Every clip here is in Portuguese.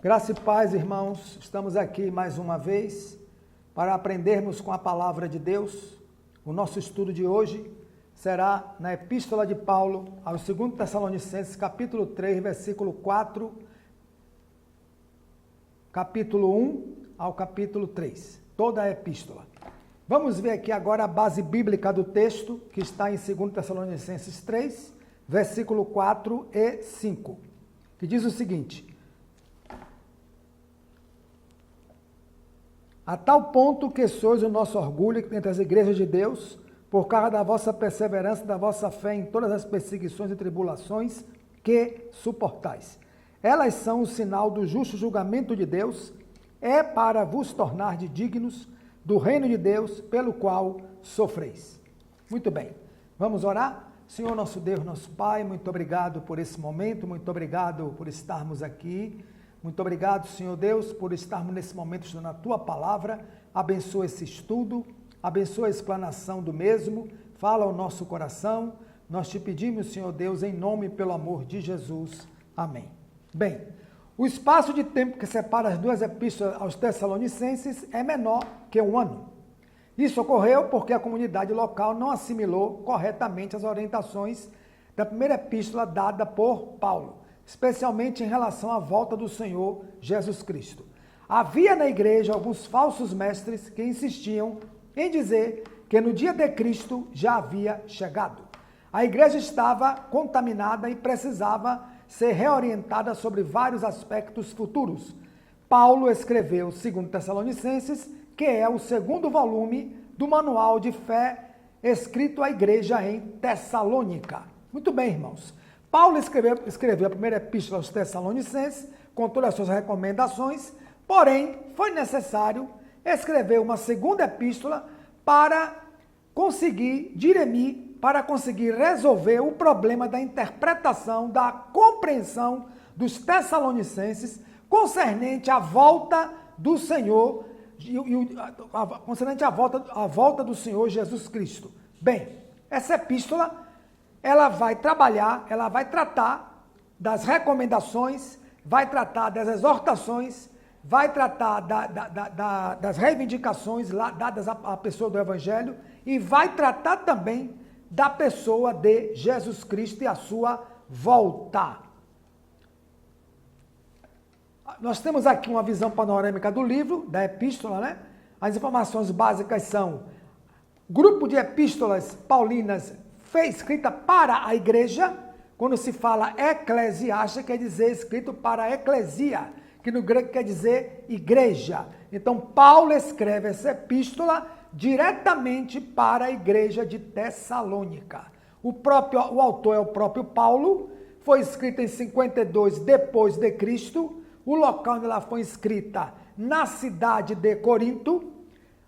Graça e paz, irmãos. Estamos aqui mais uma vez para aprendermos com a palavra de Deus. O nosso estudo de hoje será na Epístola de Paulo aos 2 Tessalonicenses, capítulo 3, versículo 4, capítulo 1 ao capítulo 3. Toda a epístola. Vamos ver aqui agora a base bíblica do texto, que está em 2 Tessalonicenses 3, versículo 4 e 5, que diz o seguinte: a tal ponto que sois o nosso orgulho entre as igrejas de Deus, por causa da vossa perseverança, da vossa fé em todas as perseguições e tribulações que suportais. Elas são o sinal do justo julgamento de Deus, é para vos tornar dignos do reino de Deus, pelo qual sofreis. Muito bem, vamos orar? Senhor nosso Deus, nosso Pai, muito obrigado por esse momento, muito obrigado por estarmos aqui. Muito obrigado, Senhor Deus, por estarmos nesse momento estudando a Tua Palavra. Abençoa esse estudo, abençoa a explanação do mesmo, fala ao nosso coração. Nós te pedimos, Senhor Deus, em nome e pelo amor de Jesus. Amém. Bem, o espaço de tempo que separa as duas epístolas aos Tessalonicenses é menor que um ano. Isso ocorreu porque a comunidade local não assimilou corretamente as orientações da primeira epístola dada por Paulo, especialmente em relação à volta do Senhor Jesus Cristo. Havia na igreja alguns falsos mestres que insistiam em dizer que no dia de Cristo já havia chegado. A igreja estava contaminada e precisava ser reorientada sobre vários aspectos futuros. Paulo escreveu 2 Tessalonicenses, que é o segundo volume do manual de fé escrito à igreja em Tessalônica. Muito bem, irmãos. Paulo escreveu a primeira epístola aos Tessalonicenses, com todas as suas recomendações, porém, foi necessário escrever uma segunda epístola para conseguir dirimir, para conseguir resolver o problema da interpretação, da compreensão dos Tessalonicenses concernente à volta do Senhor, concernente à volta do Senhor Jesus Cristo. Bem, essa epístola ela vai tratar das recomendações, vai tratar das exortações, vai tratar das reivindicações dadas à pessoa do Evangelho e vai tratar também da pessoa de Jesus Cristo e a sua volta. Nós temos aqui uma visão panorâmica do livro, da epístola, né? As informações básicas são: grupo de epístolas paulinas escrita para a igreja. Quando se fala eclesiástica, quer dizer escrito para a eclesia, que no grego quer dizer igreja. Então, Paulo escreve essa epístola diretamente para a igreja de Tessalônica. O autor é o próprio Paulo, foi escrita em 52 depois de Cristo, o local onde ela foi escrita, na cidade de Corinto.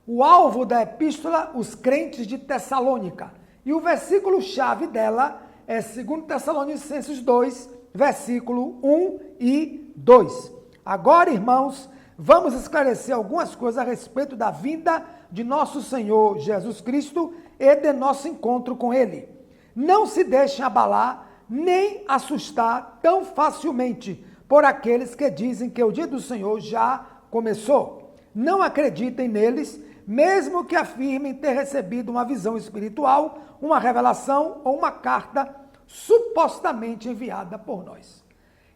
O alvo da epístola, os crentes de Tessalônica. E o versículo-chave dela é 2 Tessalonicenses 2, versículo 1 e 2. Agora, irmãos, vamos esclarecer algumas coisas a respeito da vinda de nosso Senhor Jesus Cristo e de nosso encontro com Ele. Não se deixem abalar nem assustar tão facilmente por aqueles que dizem que o dia do Senhor já começou. Não acreditem neles, mesmo que afirmem ter recebido uma visão espiritual, uma revelação ou uma carta supostamente enviada por nós.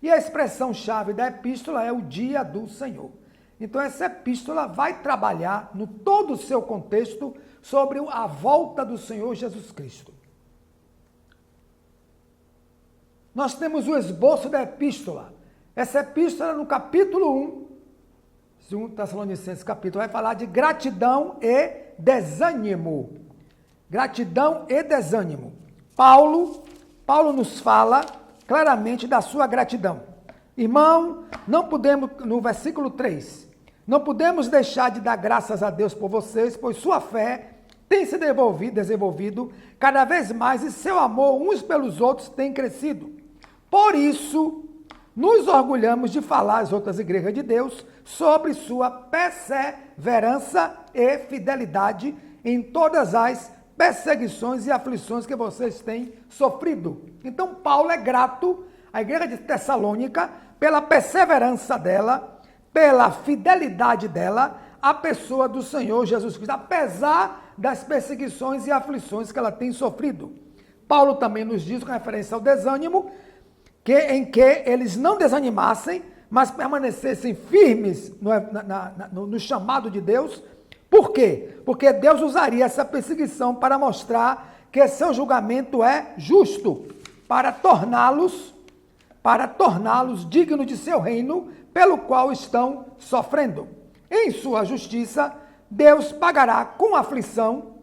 E a expressão-chave da epístola é o dia do Senhor. Então essa epístola vai trabalhar no todo o seu contexto sobre a volta do Senhor Jesus Cristo. Nós temos o esboço da epístola. Essa epístola no capítulo 1, 2 Tessalonicenses capítulo, vai falar de gratidão e desânimo. Gratidão e desânimo. Paulo nos fala claramente da sua gratidão. Irmão, não podemos, no versículo 3, não podemos deixar de dar graças a Deus por vocês, pois sua fé tem se desenvolvido cada vez mais e seu amor uns pelos outros tem crescido. Por isso, nos orgulhamos de falar às outras igrejas de Deus sobre sua perseverança e fidelidade em todas as perseguições e aflições que vocês têm sofrido. Então, Paulo é grato à igreja de Tessalônica pela perseverança dela, pela fidelidade dela, a pessoa do Senhor Jesus Cristo, apesar das perseguições e aflições que ela tem sofrido. Paulo também nos diz, com referência ao desânimo, em que eles não desanimassem, mas permanecessem firmes no chamado de Deus. Por quê? Porque Deus usaria essa perseguição para mostrar que seu julgamento é justo, para torná-los dignos de seu reino, pelo qual estão sofrendo. Em sua justiça, Deus pagará com aflição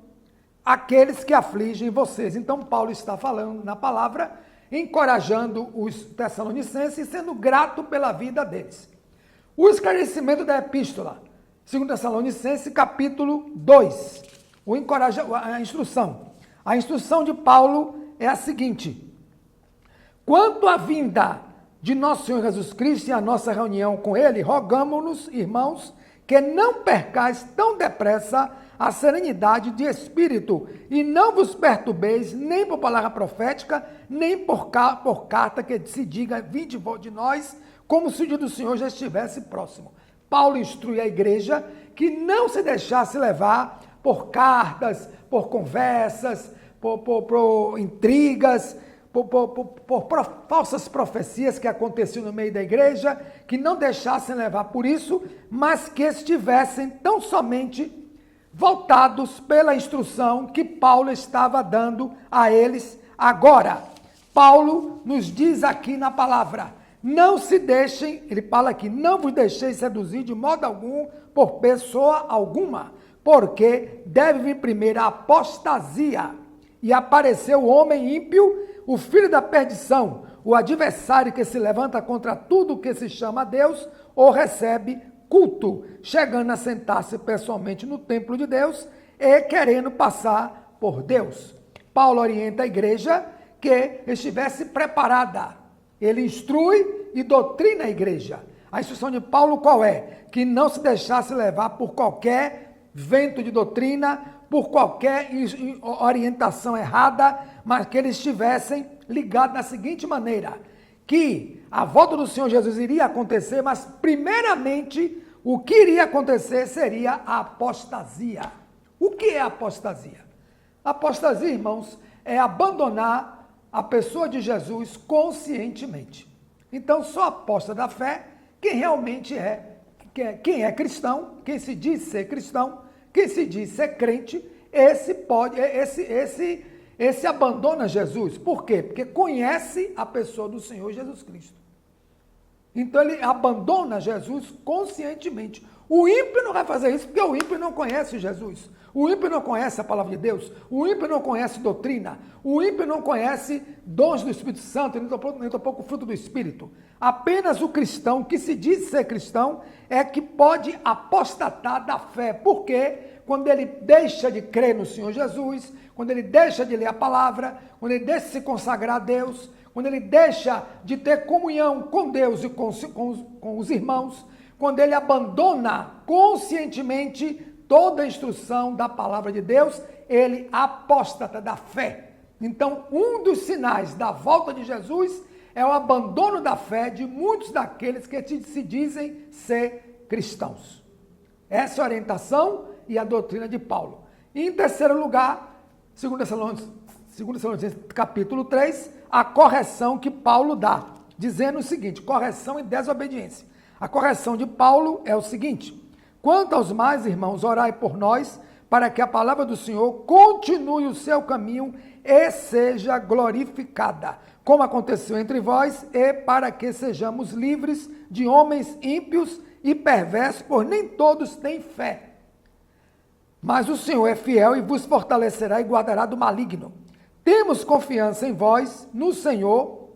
aqueles que afligem vocês. Então, Paulo está falando na palavra, encorajando os tessalonicenses e sendo grato pela vida deles. O esclarecimento da epístola, 2 Tessalonicenses, capítulo 2, a instrução. A instrução de Paulo é a seguinte: quanto à vinda de nosso Senhor Jesus Cristo e a nossa reunião com Ele, rogamo-nos, irmãos, que não percais tão depressa a serenidade de espírito, e não vos perturbeis nem por palavra profética, nem por carta que se diga, vinde de nós, como se o dia do Senhor já estivesse próximo. Paulo instrui a igreja que não se deixasse levar por cartas, por conversas, por intrigas, por falsas profecias que aconteciam no meio da igreja, que não deixassem levar por isso, mas que estivessem tão somente voltados pela instrução que Paulo estava dando a eles agora. Paulo nos diz aqui na palavra, não se deixem, ele fala aqui, não vos deixeis seduzir de modo algum por pessoa alguma, porque deve vir primeiro a apostasia e aparecer o homem ímpio, o filho da perdição, o adversário que se levanta contra tudo que se chama Deus ou recebe culto, chegando a sentar-se pessoalmente no templo de Deus e querendo passar por Deus. Paulo orienta a igreja que estivesse preparada. Ele instrui e doutrina a igreja. A instrução de Paulo qual é? Que não se deixasse levar por qualquer vento de doutrina, por qualquer orientação errada, mas que eles estivessem ligados da seguinte maneira, que a volta do Senhor Jesus iria acontecer, mas primeiramente o que iria acontecer seria a apostasia. O que é apostasia? Apostasia, irmãos, é abandonar a pessoa de Jesus conscientemente. Então, só aposta da fé quem realmente quem é cristão, quem se diz ser cristão, quem se diz ser crente, esse abandona Jesus. Por quê? Porque conhece a pessoa do Senhor Jesus Cristo. Então ele abandona Jesus conscientemente. O ímpio não vai fazer isso porque o ímpio não conhece Jesus. O ímpio não conhece a palavra de Deus. O ímpio não conhece doutrina. O ímpio não conhece dons do Espírito Santo, nem tampouco o fruto do Espírito. Apenas o cristão, que se diz ser cristão, é que pode apostatar da fé. Por quê? Quando ele deixa de crer no Senhor Jesus, quando ele deixa de ler a palavra, quando ele deixa de se consagrar a Deus, quando ele deixa de ter comunhão com Deus e com os irmãos, quando ele abandona conscientemente toda a instrução da palavra de Deus, ele apóstata da fé. Então, um dos sinais da volta de Jesus é o abandono da fé de muitos daqueles que se dizem ser cristãos. Essa é a orientação e a doutrina de Paulo. E em terceiro lugar, 2 Tessalonicenses capítulo 3, a correção que Paulo dá, dizendo o seguinte, correção e desobediência. A correção de Paulo é o seguinte, quanto aos mais irmãos, orai por nós, para que a palavra do Senhor continue o seu caminho e seja glorificada, como aconteceu entre vós, e para que sejamos livres de homens ímpios e perversos, pois nem todos têm fé. Mas o Senhor é fiel e vos fortalecerá e guardará do maligno. Temos confiança em vós, no Senhor,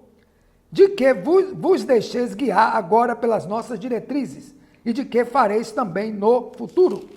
de que vos deixeis guiar agora pelas nossas diretrizes e de que fareis também no futuro.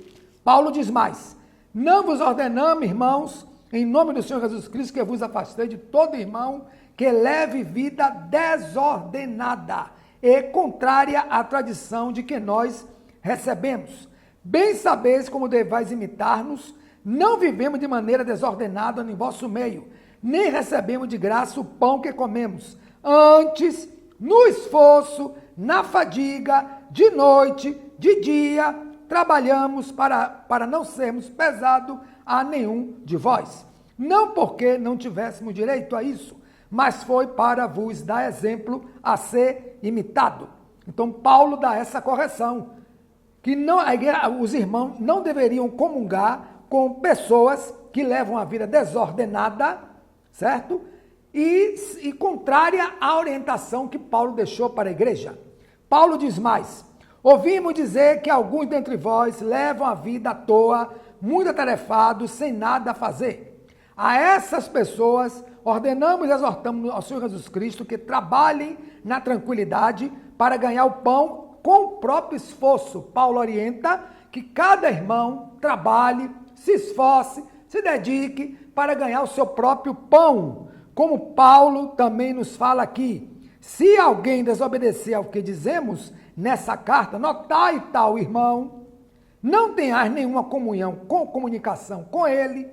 Paulo diz mais, não vos ordenamos, irmãos, em nome do Senhor Jesus Cristo, que vos afastei de todo irmão que leve vida desordenada e contrária à tradição de que nós recebemos. Bem sabeis como devais imitar-nos, não vivemos de maneira desordenada em vosso meio, nem recebemos de graça o pão que comemos. Antes, no esforço na fadiga, de noite, de dia, trabalhamos para não sermos pesados a nenhum de vós. Não porque não tivéssemos direito a isso, mas foi para vos dar exemplo a ser imitado. Então, Paulo dá essa correção, que não, os irmãos não deveriam comungar com pessoas que levam a vida desordenada, certo? E contrária à orientação que Paulo deixou para a igreja. Paulo diz mais: ouvimos dizer que alguns dentre vós levam a vida à toa, muito atarefados, sem nada a fazer. A essas pessoas ordenamos e exortamos ao Senhor Jesus Cristo que trabalhem na tranquilidade para ganhar o pão com o próprio esforço. Paulo orienta que cada irmão trabalhe, se esforce, se dedique para ganhar o seu próprio pão. Como Paulo também nos fala aqui: se alguém desobedecer ao que dizemos nessa carta, notai tal irmão, não tenhas nenhuma comunicação com ele,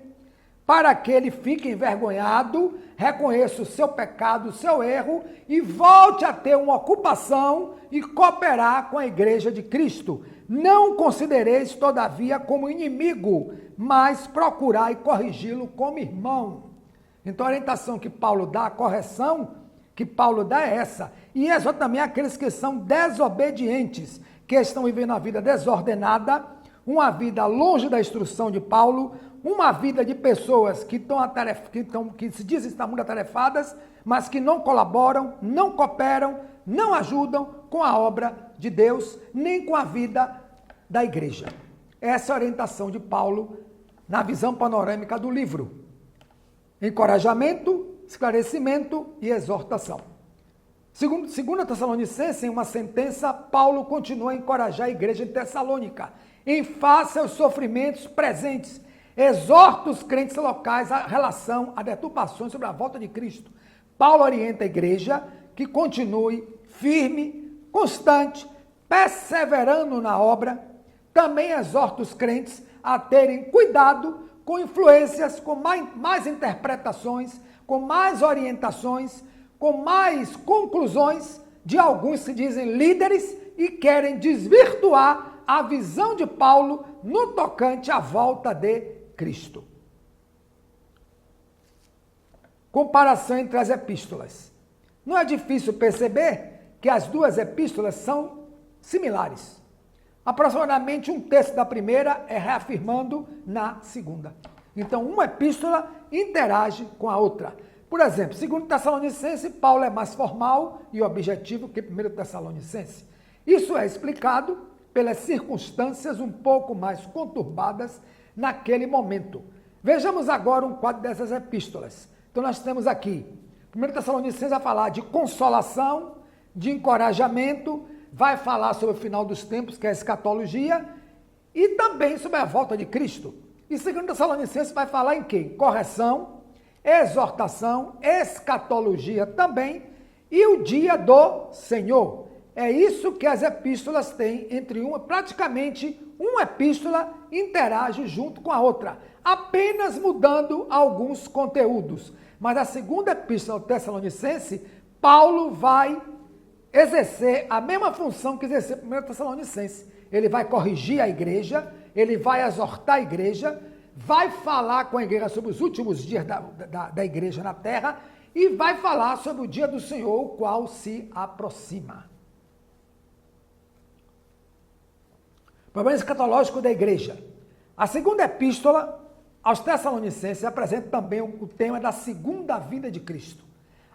para que ele fique envergonhado, reconheça o seu pecado, o seu erro e volte a ter uma ocupação e cooperar com a igreja de Cristo. Não considereis, todavia, como inimigo, mas procurai corrigi-lo como irmão. Então a orientação que Paulo dá, a correção que Paulo dá é essa. E exorta também aqueles que são desobedientes, que estão vivendo a vida desordenada, uma vida longe da instrução de Paulo, uma vida de pessoas que se dizem estar muito atarefadas, mas que não colaboram, não cooperam, não ajudam com a obra de Deus, nem com a vida da igreja. Essa é a orientação de Paulo na visão panorâmica do livro. Encorajamento, esclarecimento e exortação. Segundo Tessalonicenses, em uma sentença, Paulo continua a encorajar a igreja de Tessalônica em face aos sofrimentos presentes. Exorta os crentes locais a relação a deturpações sobre a volta de Cristo. Paulo orienta a igreja que continue firme, constante, perseverando na obra. Também exorta os crentes a terem cuidado com influências, com mais interpretações, com mais orientações, com mais conclusões de alguns que se dizem líderes e querem desvirtuar a visão de Paulo no tocante à volta de Cristo. Comparação entre as epístolas. Não é difícil perceber que as duas epístolas são similares. Aproximadamente um terço da primeira é reafirmando na segunda. Então, uma epístola interage com a outra. Por exemplo, segundo Tessalonicenses, Paulo é mais formal e objetivo que primeiro Tessalonicenses. Isso é explicado pelas circunstâncias um pouco mais conturbadas naquele momento. Vejamos agora um quadro dessas epístolas. Então nós temos aqui, 1 Tessalonicenses vai falar de consolação, de encorajamento, vai falar sobre o final dos tempos, que é a escatologia, e também sobre a volta de Cristo. E 2 Tessalonicenses vai falar em quê? Correção, exortação, escatologia também, e o dia do Senhor. É isso que as epístolas têm entre uma, praticamente uma epístola interage junto com a outra, apenas mudando alguns conteúdos. Mas a segunda epístola Tessalonicense, Paulo vai exercer a mesma função que exerceu o primeiro Tessalonicense. Ele vai corrigir a igreja, ele vai exortar a igreja, vai falar com a igreja sobre os últimos dias da igreja na terra e vai falar sobre o dia do Senhor, o qual se aproxima. Problema escatológico da igreja. A segunda epístola aos Tessalonicenses apresenta também o tema da segunda vinda de Cristo.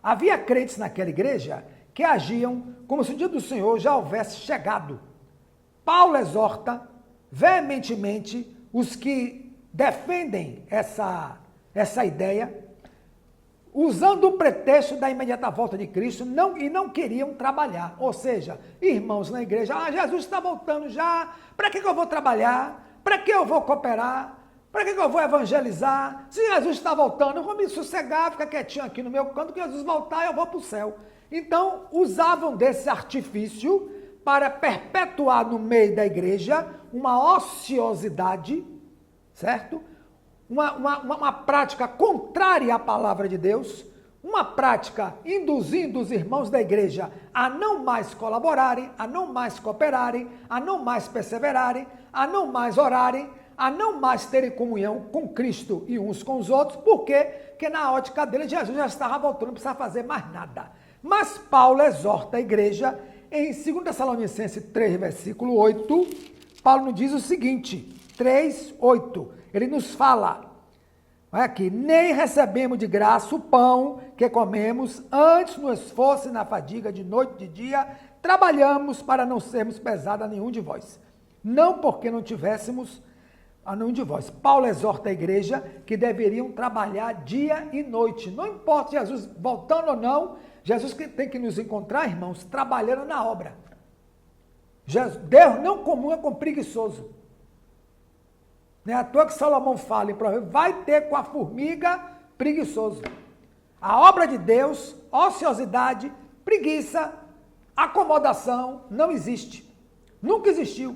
Havia crentes naquela igreja que agiam como se o dia do Senhor já houvesse chegado. Paulo exorta veementemente os que defendem essa ideia, usando o pretexto da imediata volta de Cristo, e não queriam trabalhar. Ou seja, irmãos na igreja, Jesus está voltando já, para que eu vou trabalhar? Para que eu vou cooperar? Para que eu vou evangelizar? Se Jesus está voltando, eu vou me sossegar, ficar quietinho aqui no meu canto, que Jesus voltar eu vou para o céu. Então, usavam desse artifício para perpetuar no meio da igreja uma ociosidade, certo? Uma prática contrária à palavra de Deus, uma prática induzindo os irmãos da igreja a não mais colaborarem, a não mais cooperarem, a não mais perseverarem, a não mais orarem, a não mais terem comunhão com Cristo e uns com os outros. Por quê? Porque na ótica dele, Jesus já estava voltando, não precisava fazer mais nada. Mas Paulo exorta a igreja em 2 Tessalonicenses 3, versículo 8, Paulo nos diz o seguinte, 3, 8, ele nos fala, olha aqui, nem recebemos de graça o pão que comemos, antes no esforço e na fadiga de noite e de dia, trabalhamos para não sermos pesados a nenhum de vós. Não porque não tivéssemos a nenhum de vós. Paulo exorta a igreja que deveriam trabalhar dia e noite. Não importa Jesus voltando ou não, Jesus tem que nos encontrar, irmãos, trabalhando na obra. Deus não comunga com preguiçoso. Não é à toa que Salomão fala em Provérbios, vai ter com a formiga preguiçoso. A obra de Deus, ociosidade, preguiça, acomodação, não existe. Nunca existiu.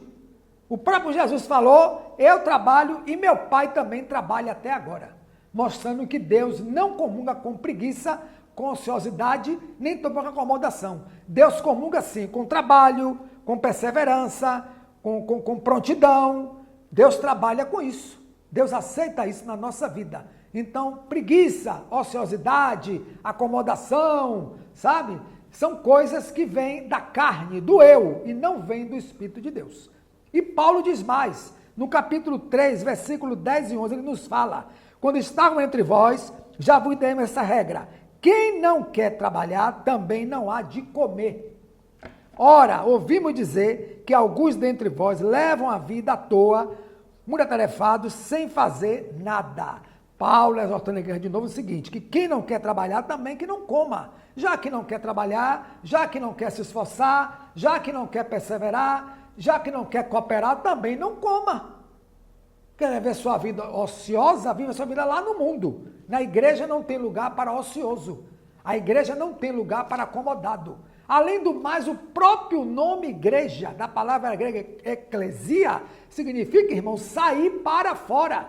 O próprio Jesus falou, eu trabalho e meu Pai também trabalha até agora. Mostrando que Deus não comunga com preguiça, com ociosidade, nem tampouco com acomodação. Deus comunga sim com trabalho, com perseverança, com prontidão. Deus trabalha com isso. Deus aceita isso na nossa vida. Então, preguiça, ociosidade, acomodação, sabe? São coisas que vêm da carne, do eu, e não vêm do Espírito de Deus. E Paulo diz mais, no capítulo 3, versículo 10 e 11, ele nos fala, quando estavam entre vós, já vos demos essa regra, quem não quer trabalhar, também não há de comer. Ora, ouvimos dizer que alguns dentre vós levam a vida à toa, muito atarefados, sem fazer nada. Paulo exortando a igreja de novo o seguinte, que quem não quer trabalhar também que não coma. Já que não quer trabalhar, já que não quer se esforçar, já que não quer perseverar, já que não quer cooperar, também não coma. Quer ver sua vida ociosa? Viva sua vida lá no mundo. Na igreja não tem lugar para ocioso. A igreja não tem lugar para acomodado. Além do mais, o próprio nome igreja, da palavra grega eclesia, significa, irmão, sair para fora.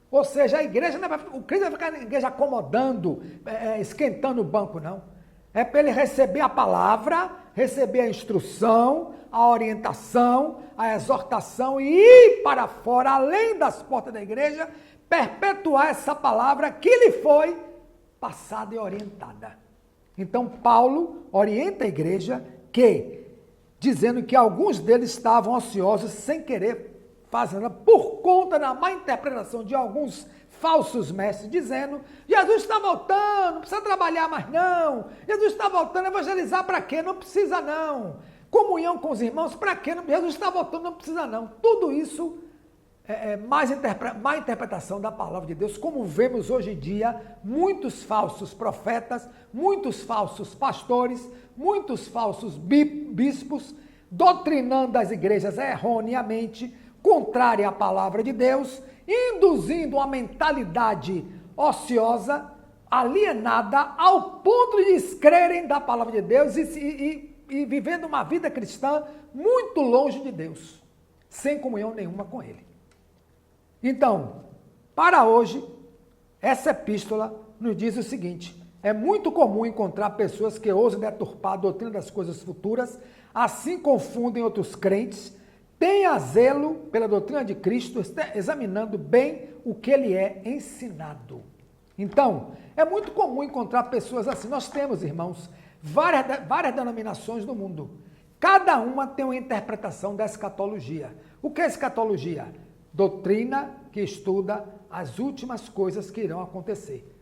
Ou seja, a igreja não vai, o crente não vai ficar na igreja acomodando, esquentando o banco, não. É para ele receber a palavra, receber a instrução, a orientação, a exortação e ir para fora, além das portas da igreja, perpetuar essa palavra que lhe foi passada e orientada. Então, Paulo orienta a igreja que, dizendo que alguns deles estavam ociosos sem querer fazer nada, por conta da má interpretação de alguns falsos mestres, dizendo, Jesus está voltando, não precisa trabalhar mais não, Jesus está voltando, evangelizar para quê? Não precisa não. Comunhão com os irmãos, para quê? Jesus está voltando, não precisa não. Tudo isso é má interpretação da palavra de Deus, como vemos hoje em dia muitos falsos profetas, muitos falsos pastores, muitos falsos bispos, doutrinando as igrejas erroneamente, contrária à palavra de Deus, induzindo uma mentalidade ociosa, alienada, ao ponto de descrerem da palavra de Deus e vivendo uma vida cristã muito longe de Deus, sem comunhão nenhuma com Ele. Então, para hoje, essa epístola nos diz o seguinte, é muito comum encontrar pessoas que ousam deturpar a doutrina das coisas futuras, assim confundem outros crentes, tenha zelo pela doutrina de Cristo, examinando bem o que ele é ensinado. Então, é muito comum encontrar pessoas assim. Nós temos, irmãos, várias denominações no mundo. Cada uma tem uma interpretação da escatologia. O que é escatologia? Doutrina que estuda as últimas coisas que irão acontecer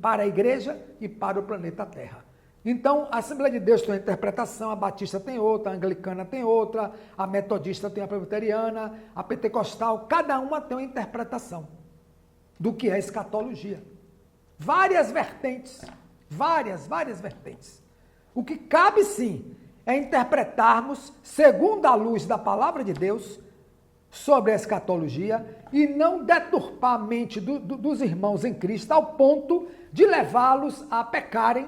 para a igreja e para o planeta Terra. Então, a Assembleia de Deus tem uma interpretação, a Batista tem outra, a Anglicana tem outra, a Metodista tem a Presbiteriana, a Pentecostal, cada uma tem uma interpretação do que é escatologia. Várias vertentes, várias vertentes. O que cabe sim é interpretarmos, segundo a luz da palavra de Deus, sobre a escatologia e não deturpar a mente dos irmãos em Cristo ao ponto de levá-los a pecarem,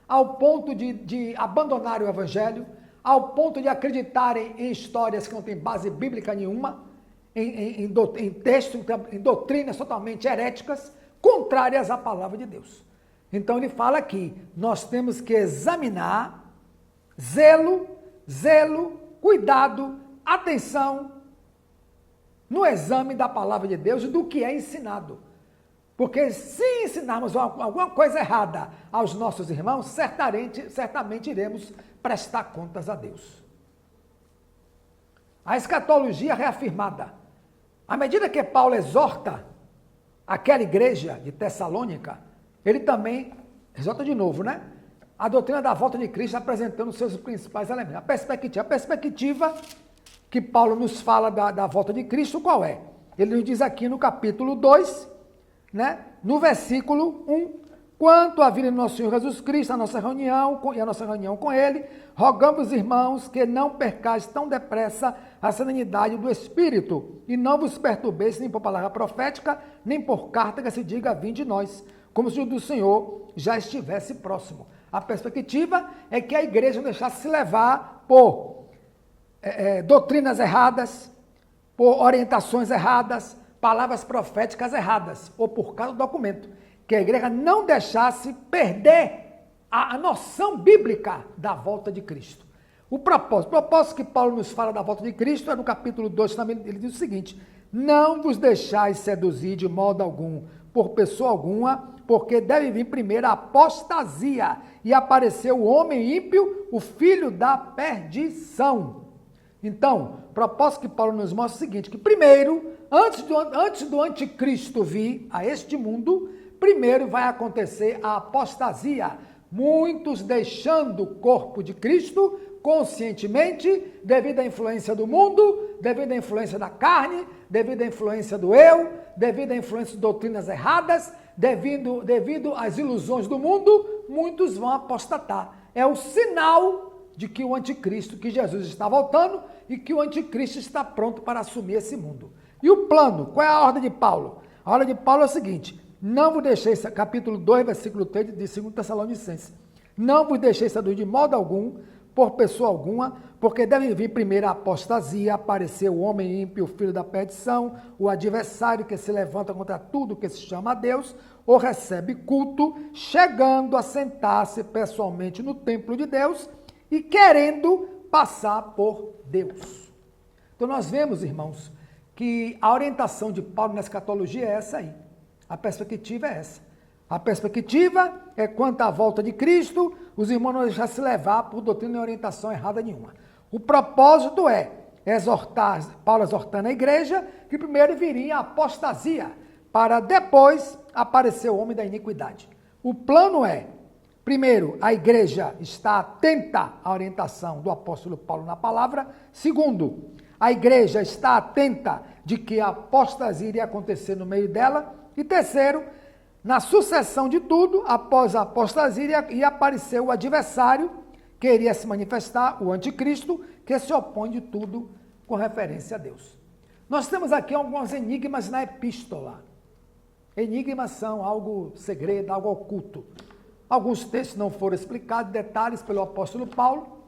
ao ponto de abandonar o evangelho, ao ponto de acreditarem em histórias que não têm base bíblica nenhuma, em textos, em doutrinas totalmente heréticas, contrárias à palavra de Deus. Então ele fala aqui, nós temos que examinar, zelo, cuidado, atenção, no exame da palavra de Deus e do que é ensinado. Porque se ensinarmos alguma coisa errada aos nossos irmãos, certamente iremos prestar contas a Deus. A escatologia reafirmada. À medida que Paulo exorta aquela igreja de Tessalônica, ele também exorta de novo, né? A doutrina da volta de Cristo apresentando os seus principais elementos. A perspectiva que Paulo nos fala da volta de Cristo, qual é? Ele nos diz aqui no capítulo 2, né? No versículo 1, quanto à vinda do nosso Senhor Jesus Cristo, a nossa reunião com Ele, rogamos, irmãos, que não percais tão depressa a serenidade do Espírito, e não vos perturbeis nem por palavra profética, nem por carta que se diga vinde de nós, como se o do Senhor já estivesse próximo. A perspectiva é que a igreja não deixasse se levar por doutrinas erradas, por orientações erradas, palavras proféticas erradas, ou por causa do documento. Que a igreja não deixasse perder a noção bíblica da volta de Cristo. O propósito que Paulo nos fala da volta de Cristo é no capítulo 2 também, ele diz o seguinte: não vos deixais seduzir de modo algum por pessoa alguma, porque deve vir primeiro a apostasia e aparecer o homem ímpio, o filho da perdição. Então, o propósito que Paulo nos mostra é o seguinte, que primeiro, antes do anticristo vir a este mundo, primeiro vai acontecer a apostasia, muitos deixando o corpo de Cristo conscientemente, devido à influência do mundo, devido à influência da carne, devido à influência do eu, devido à influência de doutrinas erradas, devido às ilusões do mundo, muitos vão apostatar. É o sinal de que o anticristo, que Jesus está voltando e que o anticristo está pronto para assumir esse mundo. E o plano, qual é a ordem de Paulo? A ordem de Paulo é a seguinte: não vos deixeis, capítulo 2, versículo 3 de 2 Tessalonicenses, não vos deixeis seduzir de modo algum, por pessoa alguma, porque deve vir primeiro a apostasia, aparecer o homem ímpio, o filho da perdição, o adversário que se levanta contra tudo que se chama Deus, ou recebe culto, chegando a sentar-se pessoalmente no templo de Deus e querendo passar por Deus. Então nós vemos, irmãos, que a orientação de Paulo na escatologia é essa aí. A perspectiva é essa. A perspectiva é quanto à volta de Cristo, os irmãos não deixar se levar por doutrina e orientação errada nenhuma. O propósito é exortar, Paulo exortando a igreja, que primeiro viria a apostasia, para depois aparecer o homem da iniquidade. O plano é, primeiro, a igreja está atenta à orientação do apóstolo Paulo na palavra. Segundo, a igreja está atenta de que a apostasia iria acontecer no meio dela. E terceiro, na sucessão de tudo, após a apostasia, ia aparecer o adversário, que iria se manifestar, o anticristo, que se opõe de tudo com referência a Deus. Nós temos aqui alguns enigmas na epístola. Enigmas são algo segredo, algo oculto. Alguns textos não foram explicados, detalhes pelo apóstolo Paulo.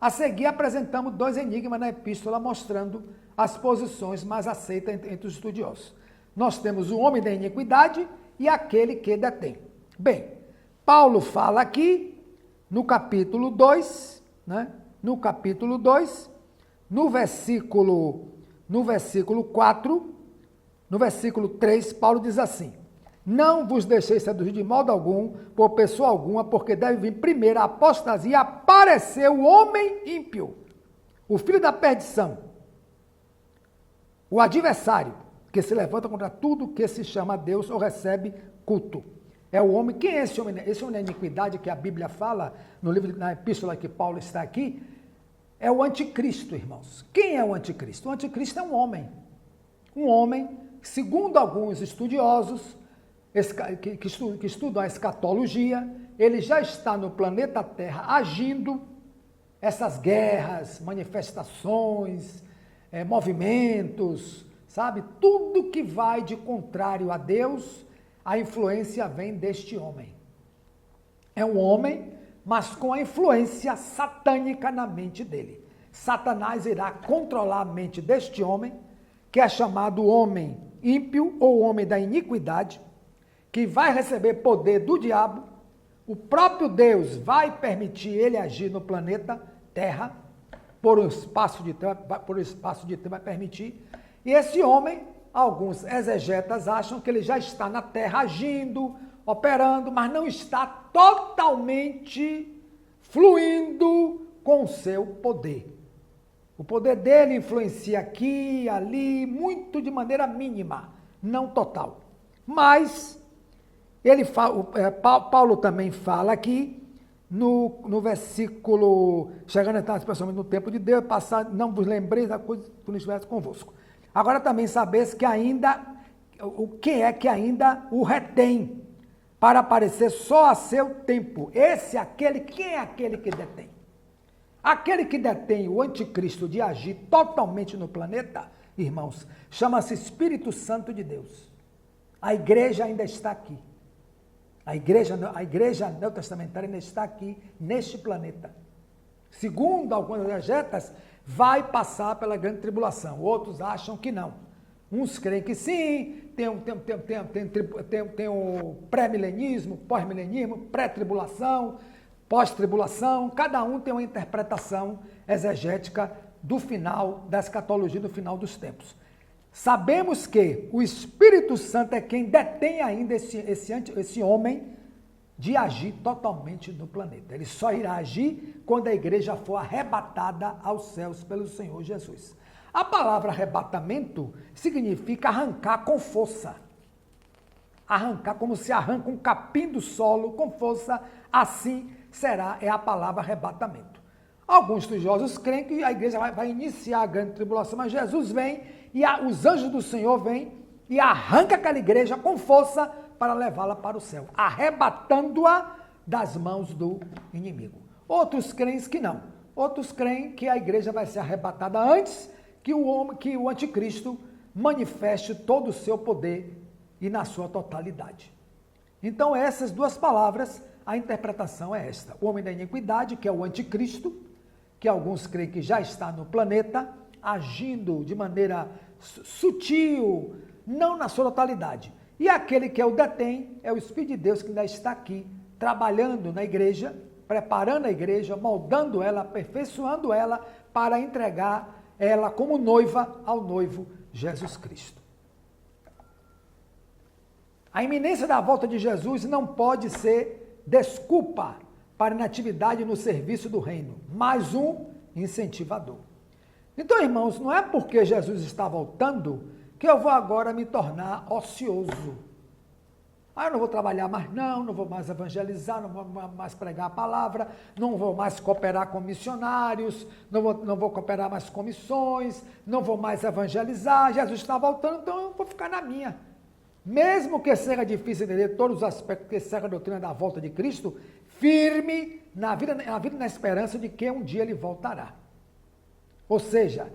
A seguir, apresentamos 2 enigmas na epístola, mostrando as posições mais aceitas entre os estudiosos. Nós temos o homem da iniquidade e aquele que detém. Bem, Paulo fala aqui no capítulo 2, né? No capítulo 2, no versículo 4, no versículo 3, Paulo diz assim: não vos deixeis seduzir de modo algum por pessoa alguma, porque deve vir primeiro a apostasia e aparecer o homem ímpio, o filho da perdição, o adversário, que se levanta contra tudo que se chama Deus ou recebe culto. É o homem. Quem é esse homem? Esse homem da iniquidade que a Bíblia fala no livro, na epístola que Paulo está aqui, é o anticristo, irmãos. Quem é o anticristo? O anticristo é um homem. Um homem, segundo alguns estudiosos que estudam a escatologia, ele já está no planeta Terra agindo essas guerras, manifestações, movimentos, sabe? Tudo que vai de contrário a Deus, a influência vem deste homem. É um homem, mas com a influência satânica na mente dele. Satanás irá controlar a mente deste homem, que é chamado homem ímpio ou homem da iniquidade, que vai receber poder do diabo O próprio Deus vai permitir ele agir no planeta Terra, por um espaço de tempo vai permitir. E esse homem, alguns exegetas acham que ele já está na Terra agindo, operando, mas não está totalmente fluindo com o seu poder. O poder dele influencia aqui, ali, muito de maneira mínima, não total. Mas Paulo também fala aqui, no versículo, chegando especialmente no tempo de Deus, passar, não vos lembreis da coisa que não estivesse convosco. Agora também sabeis que ainda, o que é que ainda o retém, para aparecer só a seu tempo. Quem é aquele que detém? Aquele que detém o anticristo de agir totalmente no planeta, irmãos, chama-se Espírito Santo de Deus. A igreja ainda está aqui. A igreja neotestamentária ainda está aqui, neste planeta. Segundo alguns exegetas, vai passar pela grande tribulação. Outros acham que não. Uns creem que sim, tem o pré-milenismo, pós-milenismo, pré-tribulação, pós-tribulação. Cada um tem uma interpretação exegética do final, da escatologia do final dos tempos. Sabemos que o Espírito Santo é quem detém ainda esse homem de agir totalmente no planeta. Ele só irá agir quando a igreja for arrebatada aos céus pelo Senhor Jesus. A palavra arrebatamento significa arrancar com força. Arrancar como se arranca um capim do solo com força, assim é a palavra arrebatamento. Alguns estudiosos creem que a igreja vai iniciar a grande tribulação, mas Jesus vem e os anjos do Senhor vêm e arranca aquela igreja com força para levá-la para o céu, arrebatando-a das mãos do inimigo. Outros creem que não. Outros creem que a igreja vai ser arrebatada antes que o anticristo manifeste todo o seu poder e na sua totalidade. Então, essas duas palavras, a interpretação é esta. O homem da iniquidade, que é o anticristo, que alguns creem que já está no planeta, agindo de maneira sutil, não na sua totalidade. E aquele que o detém é o Espírito de Deus que ainda está aqui, trabalhando na igreja, preparando a igreja, moldando ela, aperfeiçoando ela, para entregar ela como noiva ao noivo Jesus Cristo. A iminência da volta de Jesus não pode ser desculpa para inatividade no serviço do reino, mas um incentivador. Então, irmãos, não é porque Jesus está voltando que eu vou agora me tornar ocioso. Eu não vou trabalhar mais não vou mais evangelizar, não vou mais pregar a palavra, não vou mais cooperar com missionários, não vou cooperar mais com missões, não vou mais evangelizar, Jesus está voltando, então eu vou ficar na minha. Mesmo que seja difícil entender todos os aspectos que seja a doutrina da volta de Cristo, firme na vida e na esperança de que um dia ele voltará. Ou seja,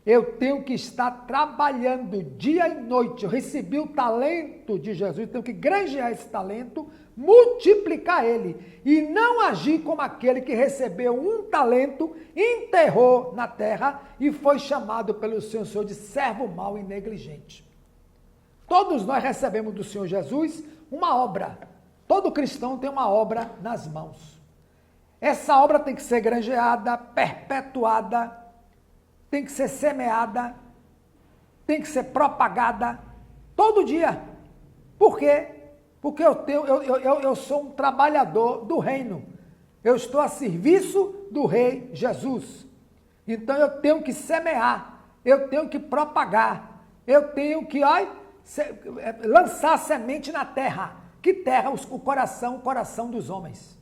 eu tenho que estar trabalhando dia e noite. Eu recebi o talento de Jesus, tenho que granjear esse talento, multiplicar ele e não agir como aquele que recebeu um talento, enterrou na terra e foi chamado pelo Senhor de servo mau e negligente. Todos nós recebemos do Senhor Jesus uma obra. Todo cristão tem uma obra nas mãos. Essa obra tem que ser granjeada, perpetuada, tem que ser semeada, tem que ser propagada todo dia. Por quê? Porque eu sou um trabalhador do reino. Eu estou a serviço do Rei Jesus. Então eu tenho que semear, eu tenho que propagar, eu tenho que lançar semente na terra. Que terra? O coração dos homens.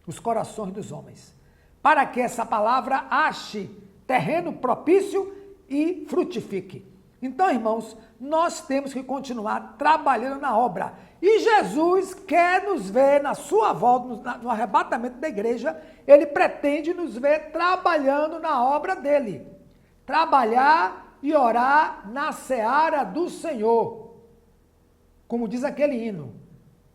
Os corações dos homens. Para que essa palavra ache terreno propício e frutifique. Então, irmãos, nós temos que continuar trabalhando na obra. E Jesus quer nos ver na sua volta, no arrebatamento da igreja, ele pretende nos ver trabalhando na obra dele. Trabalhar e orar na seara do Senhor. Como diz aquele hino,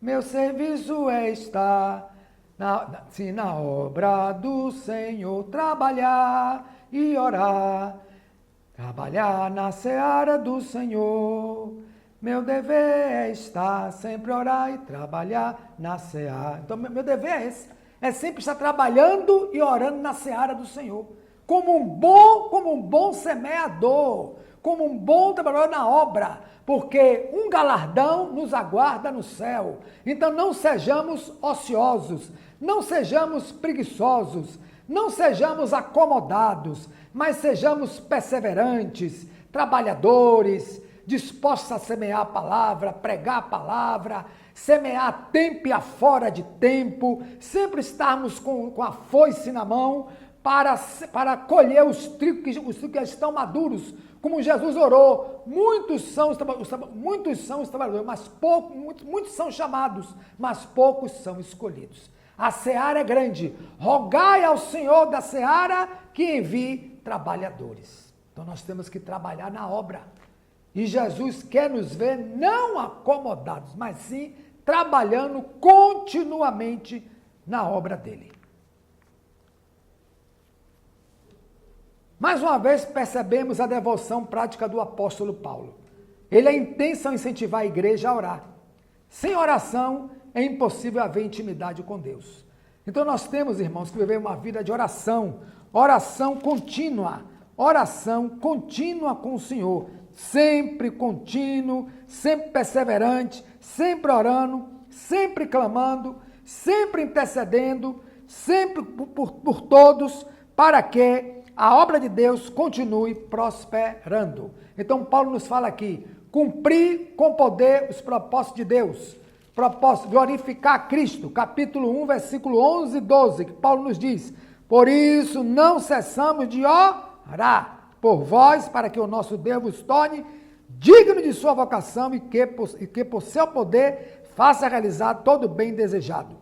meu serviço é estar na obra do Senhor, trabalhar e orar, trabalhar na seara do Senhor, Meu dever é estar, sempre orar e trabalhar na seara. Então, meu dever é esse. É sempre estar trabalhando e orando na seara do Senhor. Como um bom semeador, como um bom trabalhador na obra, porque um galardão nos aguarda no céu. Então não sejamos ociosos, não sejamos preguiçosos, não sejamos acomodados, mas sejamos perseverantes, trabalhadores, dispostos a semear a palavra, pregar a palavra, semear a tempo e a fora de tempo, sempre estarmos com a foice na mão para colher os trigos que estão maduros, como Jesus orou. Muitos são os trabalhadores, mas muitos são chamados, mas poucos são escolhidos. A seara é grande, rogai ao Senhor da seara que envie trabalhadores. Então nós temos que trabalhar na obra. E Jesus quer nos ver não acomodados, mas sim trabalhando continuamente na obra dele. Mais uma vez percebemos a devoção prática do apóstolo Paulo. Ele é intenso ao incentivar a igreja a orar. Sem oração é impossível haver intimidade com Deus. Então nós temos, irmãos, que viver uma vida de oração, oração contínua com o Senhor, sempre contínuo, sempre perseverante, sempre orando, sempre clamando, sempre intercedendo, sempre por todos, para que a obra de Deus continue prosperando. Então Paulo nos fala aqui, cumprir com poder os propósitos de Deus, propósito de glorificar a Cristo, capítulo 1, versículo 11 e 12, que Paulo nos diz: por isso não cessamos de orar por vós, para que o nosso Deus vos torne digno de sua vocação e que por seu poder faça realizar todo o bem desejado.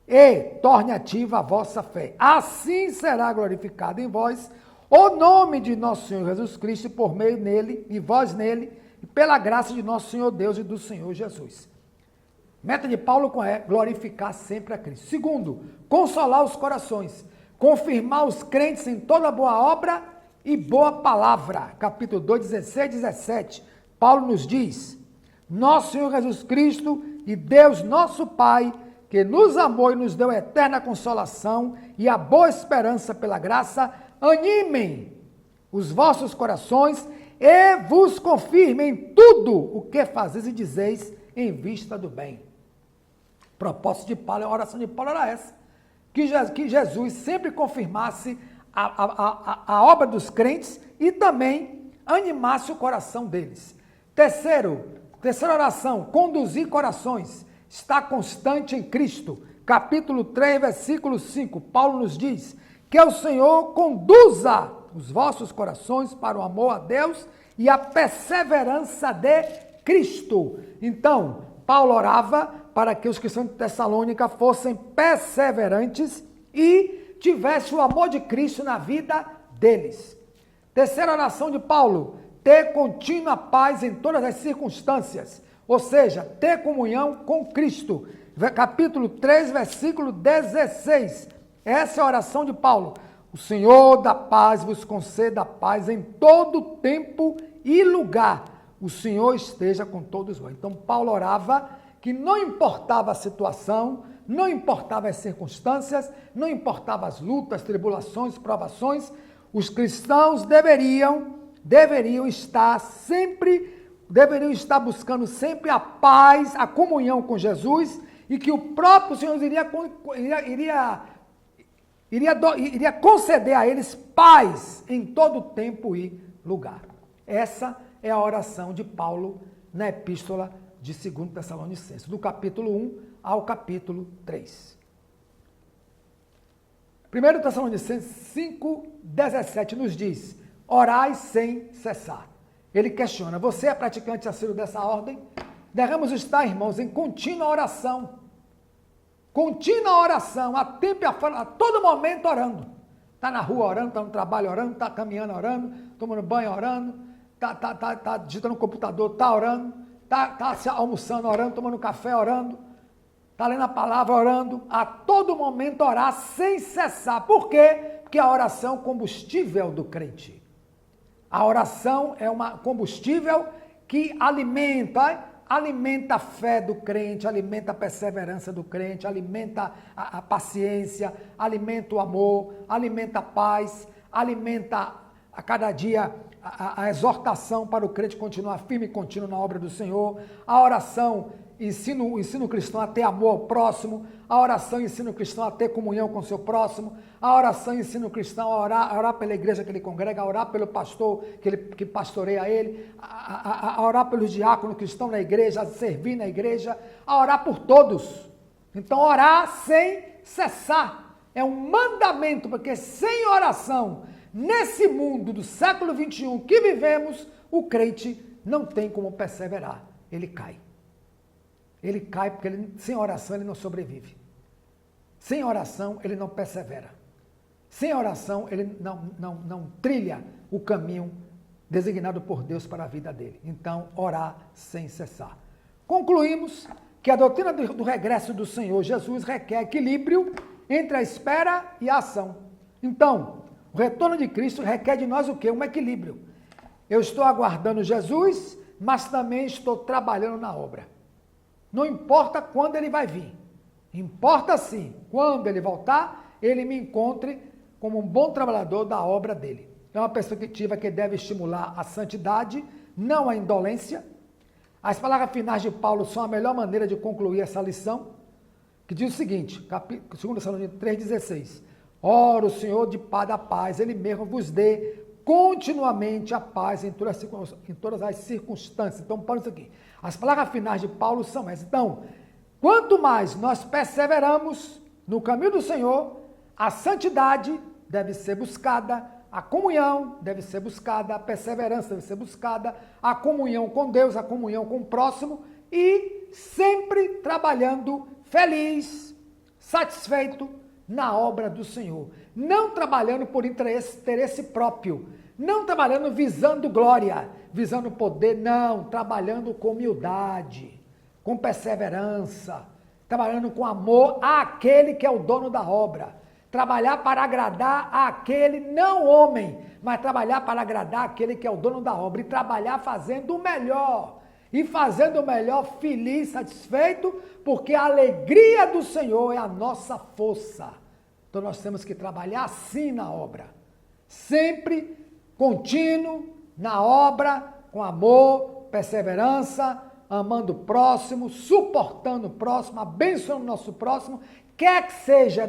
E torne ativa a vossa fé. Assim será glorificado em vós o nome de nosso Senhor Jesus Cristo, por meio nele, e vós nele, e pela graça de nosso Senhor Deus e do Senhor Jesus. Meta de Paulo é glorificar sempre a Cristo. Segundo, consolar os corações, confirmar os crentes em toda boa obra e boa palavra. Capítulo 2, 16 e 17. Paulo nos diz: nosso Senhor Jesus Cristo e Deus nosso Pai, que nos amou e nos deu eterna consolação e a boa esperança pela graça, animem os vossos corações e vos confirmem tudo o que fazeis e dizeis em vista do bem. Propósito de Paulo, a oração de Paulo era essa, que Jesus sempre confirmasse a obra dos crentes e também animasse o coração deles. Terceira oração, conduzir corações, está constante em Cristo. Capítulo 3, versículo 5, Paulo nos diz que o Senhor conduza os vossos corações para o amor a Deus e a perseverança de Cristo. Então, Paulo orava para que os cristãos de Tessalônica fossem perseverantes e tivessem o amor de Cristo na vida deles. Terceira oração de Paulo, ter contínua paz em todas as circunstâncias, ou seja, ter comunhão com Cristo. Capítulo 3, versículo 16. Essa é a oração de Paulo. O Senhor da paz vos conceda a paz em todo tempo e lugar. O Senhor esteja com todos vós. Então Paulo orava que não importava a situação, não importava as circunstâncias, não importava as lutas, tribulações, provações, os cristãos deveriam estar buscando sempre a paz, a comunhão com Jesus, e que o próprio Senhor iria conceder a eles paz em todo tempo e lugar. Essa é a oração de Paulo na epístola de 2 Tessalonicenses, do capítulo 1 ao capítulo 3. 1 Tessalonicenses 5, 17 nos diz: orai sem cessar. Ele questiona: você é praticante assíduo dessa ordem? Devemos estar, irmãos, em contínua oração. Contínua oração, a tempo e a fora, a todo momento orando. Está na rua orando, está no trabalho orando, está caminhando orando, tomando banho orando, está digitando no computador, está orando, está se almoçando orando, tomando café orando, está lendo a palavra orando, a todo momento orar sem cessar. Por quê? Porque a oração é o combustível do crente. A oração é um combustível que alimenta a fé do crente, alimenta a perseverança do crente, alimenta a paciência, alimenta o amor, alimenta a paz, alimenta a cada dia a exortação para o crente continuar firme e contínuo na obra do Senhor. A oração ensina o cristão a ter amor ao próximo. A oração ensina o cristão a ter comunhão com o seu próximo. A oração ensina o cristão a orar pela igreja que ele congrega, a orar pelo pastor que pastoreia ele, a orar pelos diáconos que estão na igreja, a servir na igreja, a orar por todos. Então, orar sem cessar é um mandamento, porque sem oração, nesse mundo do século XXI que vivemos, o crente não tem como perseverar. Ele cai. Ele cai porque sem oração ele não sobrevive. Sem oração ele não persevera. Sem oração ele não trilha o caminho designado por Deus para a vida dele. Então, orar sem cessar. Concluímos que a doutrina do regresso do Senhor Jesus requer equilíbrio entre a espera e a ação. Então, o retorno de Cristo requer de nós o quê? Um equilíbrio. Eu estou aguardando Jesus, mas também estou trabalhando na obra. Não importa quando ele vai vir. Importa sim, quando ele voltar, ele me encontre como um bom trabalhador da obra dele. É uma perspectiva que deve estimular a santidade, não a indolência. As palavras finais de Paulo são a melhor maneira de concluir essa lição, que diz o seguinte, 2 Tessalonicenses 3,16. Ora, o Senhor de paz, Ele mesmo vos dê continuamente a paz em todas as circunstâncias. Então, Paulo isso aqui. As palavras finais de Paulo são essas. Então, quanto mais nós perseveramos no caminho do Senhor, a santidade deve ser buscada, a comunhão deve ser buscada, a perseverança deve ser buscada, a comunhão com Deus, a comunhão com o próximo e sempre trabalhando feliz, satisfeito na obra do Senhor. Não trabalhando por interesse próprio, não trabalhando visando glória, visando poder, não, trabalhando com humildade, com perseverança, trabalhando com amor àquele que é o dono da obra. Trabalhar para agradar àquele, não homem, mas trabalhar para agradar àquele que é o dono da obra e trabalhar fazendo o melhor. E fazendo o melhor, feliz, satisfeito, porque a alegria do Senhor é a nossa força. Então nós temos que trabalhar assim na obra. Sempre contínuo na obra, com amor, perseverança, amando o próximo, suportando o próximo, abençoando o nosso próximo, quer que seja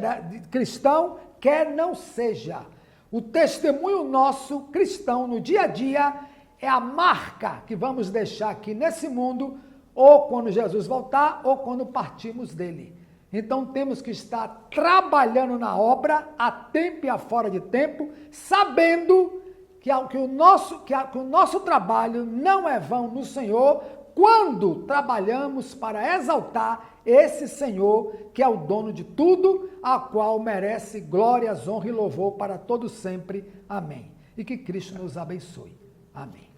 cristão, quer não seja. O testemunho nosso cristão no dia a dia é a marca que vamos deixar aqui nesse mundo, ou quando Jesus voltar, ou quando partirmos dele. Então temos que estar trabalhando na obra, a tempo e a fora de tempo, sabendo que o nosso trabalho não é vão no Senhor, quando trabalhamos para exaltar esse Senhor, que é o dono de tudo, a qual merece glórias, honra e louvor para todos sempre. Amém. E que Cristo nos abençoe. Amém.